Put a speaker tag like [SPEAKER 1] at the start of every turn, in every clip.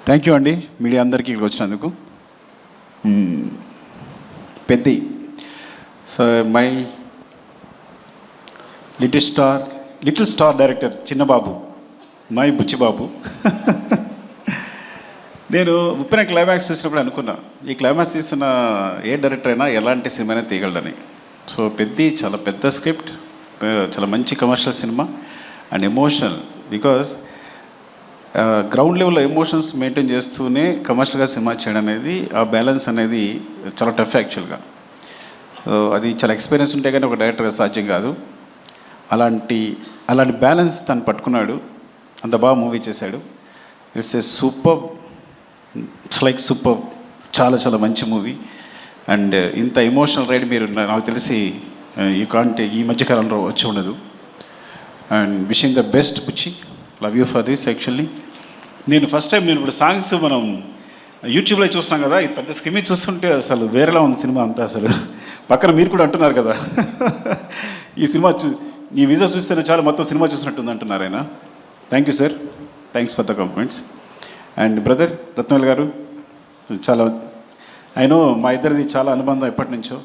[SPEAKER 1] Thank you అండి media అందరికీ ఇక్కడికి వచ్చినందుకు. Peddi so my little star director Chinnababu, my Buchibabu. నేను ఉప్పిన క్లైమాక్స్ చూసినప్పుడు అనుకున్నా ఈ క్లైమాక్స్ తీసిన ఏ డైరెక్టర్ అయినా ఎలాంటి సినిమానే తీయగలడని. సో పెద్ది చాలా పెద్ద స్క్రిప్ట్, చాలా మంచి commercial cinema and emotional. Because ground లెవెల్లో ఎమోషన్స్ మెయింటైన్ చేస్తూనే కమర్షియల్గా సినిమా చేయడం అనేది, ఆ బ్యాలెన్స్ అనేది చాలా టఫ్ యాక్చువల్గా. అది చాలా ఎక్స్పీరియన్స్ ఉంటే కానీ ఒక డైరెక్టర్గా సాధ్యం కాదు. అలాంటి బ్యాలెన్స్ తను పట్టుకున్నాడు, అంత బాగా మూవీ చేశాడు. It's a super, it's like super, చాలా చాలా మంచి మూవీ. అండ్ ఇంత ఎమోషనల్ రైడ్ మీరు నాకు తెలిసి ఈ మధ్యకాలంలో వచ్చి ఉండదు. And wishing the best Buchi, love you for this. Actually నేను ఫస్ట్ టైం ఇప్పుడు సాంగ్స్ మనం యూట్యూబ్లో చూస్తున్నాం కదా, ఇది పెద్ద స్క్రీన్ చూస్తుంటే అసలు వేరేలా ఉంది సినిమా అంతా. అసలు పక్కన మీరు కూడా అంటున్నారు కదా ఈ సినిమా ఈ విజువల్స్ చూస్తేనే చాలా మొత్తం సినిమా చూసినట్టుంది అంటున్నారు ఆయన. Thank you sir, thanks for the compliments. And brother Ratnavel garu, చాలా అయినో మా ఇద్దరిది చాలా అనుబంధం ఎప్పటి నుంచో.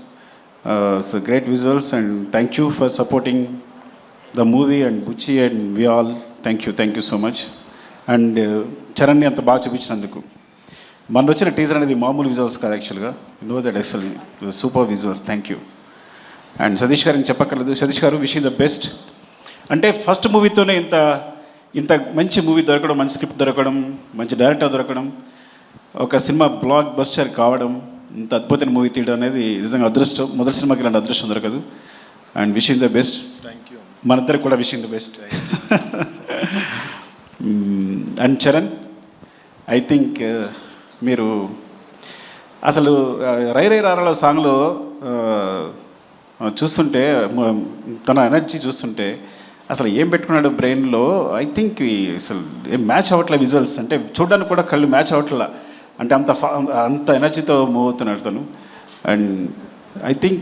[SPEAKER 1] So great visuals and thank you for supporting the movie and Buchi and we all. Thank you so much. And చరణ్ని అంత బాగా చూపించినందుకు. మన వచ్చిన టీజర్ అనేది మామూలు విజువల్స్ కాదు actually, no that excel super visuals. Thank you. And Satish గారిని చెప్పక్కర్లేదు. సతీష్ గారు విషింగ్ ద బెస్ట్. అంటే ఫస్ట్ మూవీతోనే ఇంత మంచి మూవీ దొరకడం, మంచి స్క్రిప్ట్ దొరకడం, మంచి డైరెక్టర్ దొరకడం, ఒక సినిమా బ్లాక్ బస్టర్ కావడం, ఇంత అద్భుతమైన మూవీ తీయడం అనేది నిజంగా అదృష్టం. మొదటి సినిమాకి ఇలాంటి అదృష్టం దొరకదు. And wishing the best.
[SPEAKER 2] Thank you.
[SPEAKER 1] మనందరికి కూడా wishing the best. And Charan, I think మీరు అసలు రై రై రారాలో సాంగ్లో చూస్తుంటే తన ఎనర్జీ చూస్తుంటే అసలు ఏం పెట్టుకున్నాడు బ్రెయిన్లో, ఐ థింక్ అసలు ఏం మ్యాచ్ అవ్వట్లే విజువల్స్. అంటే చూడడానికి కూడా కళ్ళు మ్యాచ్ అవ్వట్లా, అంటే అంత ఎనర్జీతో మూవ్ అవుతున్నాడు తను. అండ్ ఐ థింక్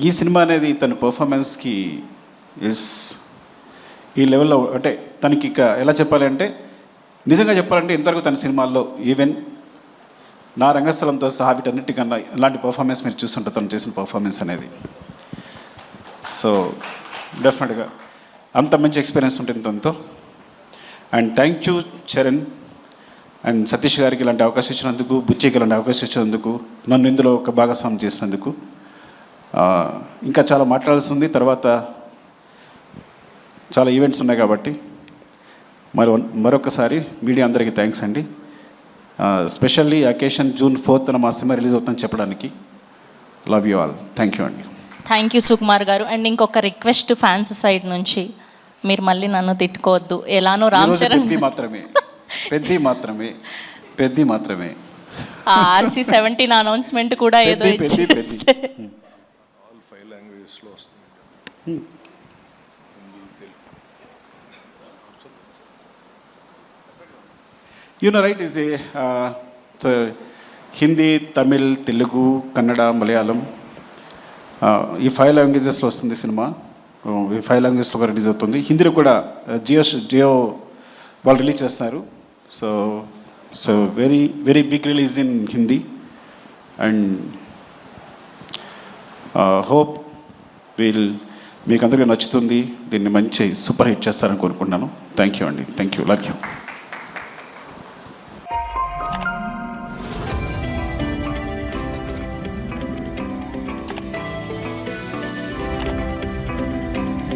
[SPEAKER 1] ఈ సినిమా అనేది తన పర్ఫార్మెన్స్కి ఈ లెవెల్లో, అంటే తనకి ఇక ఎలా చెప్పాలి అంటే, నిజంగా చెప్పాలంటే ఇంతవరకు తన సినిమాల్లో ఈవెన్ నా రంగస్థలంతో సహా వీటన్నిటికన్నా ఇలాంటి పర్ఫార్మెన్స్ మీరు చూస్తుంటారు తను చేసిన పర్ఫార్మెన్స్ అనేది. సో డెఫినెట్గా అంత మంచి ఎక్స్పీరియన్స్ ఉంటుంది తనతో. And thank you Charan and Satish గారికి ఇలాంటి అవకాశం ఇచ్చినందుకు, బుచ్చికి ఇలాంటి అవకాశం ఇచ్చినందుకు, నన్ను ఇందులో ఒక భాగస్వామ్యం చేసినందుకు. ఇంకా చాలా మాట్లాడాల్సి ఉంది, తర్వాత చాలా ఈవెంట్స్ ఉన్నాయి కాబట్టి మరొకసారి మీడియా అందరికీ థ్యాంక్స్ అండి. స్పెషల్లీ అకేషన్ June 4th మా సినిమా రిలీజ్ అవుతుందని చెప్పడానికి. Love you all. Thank you అండి.
[SPEAKER 3] థ్యాంక్ యూ సుకుమార్ గారు. అండ్ ఇంకొక రిక్వెస్ట్ ఫ్యాన్స్ సైడ్ నుంచి, మీరు మళ్ళీ నన్ను తిట్టుకోవద్దు. ఎలానో రామ్ చరణ్
[SPEAKER 1] పెద్ది మాత్రమే
[SPEAKER 3] RC 17 అనౌన్స్మెంట్ కూడా ఏదో ఇచ్చేస్తే
[SPEAKER 1] You know, right, is so Hindi, Tamil, Telugu, Kannada, Malayalam, ఈ 5 లాంగ్వేజెస్లో వస్తుంది సినిమా. ఈ 5 లాంగ్వేజెస్లో రిలీజ్ అవుతుంది. హిందీలో కూడా జియో వాళ్ళు రిలీజ్ చేస్తున్నారు. So very very big release in Hindi. And hope మీకు అందరికీ నచ్చుతుంది. దీన్ని మంచి సూపర్ హిట్ చేస్తారని కోరుకుంటున్నాను. థ్యాంక్ యూ అండి. Thank you. Love you.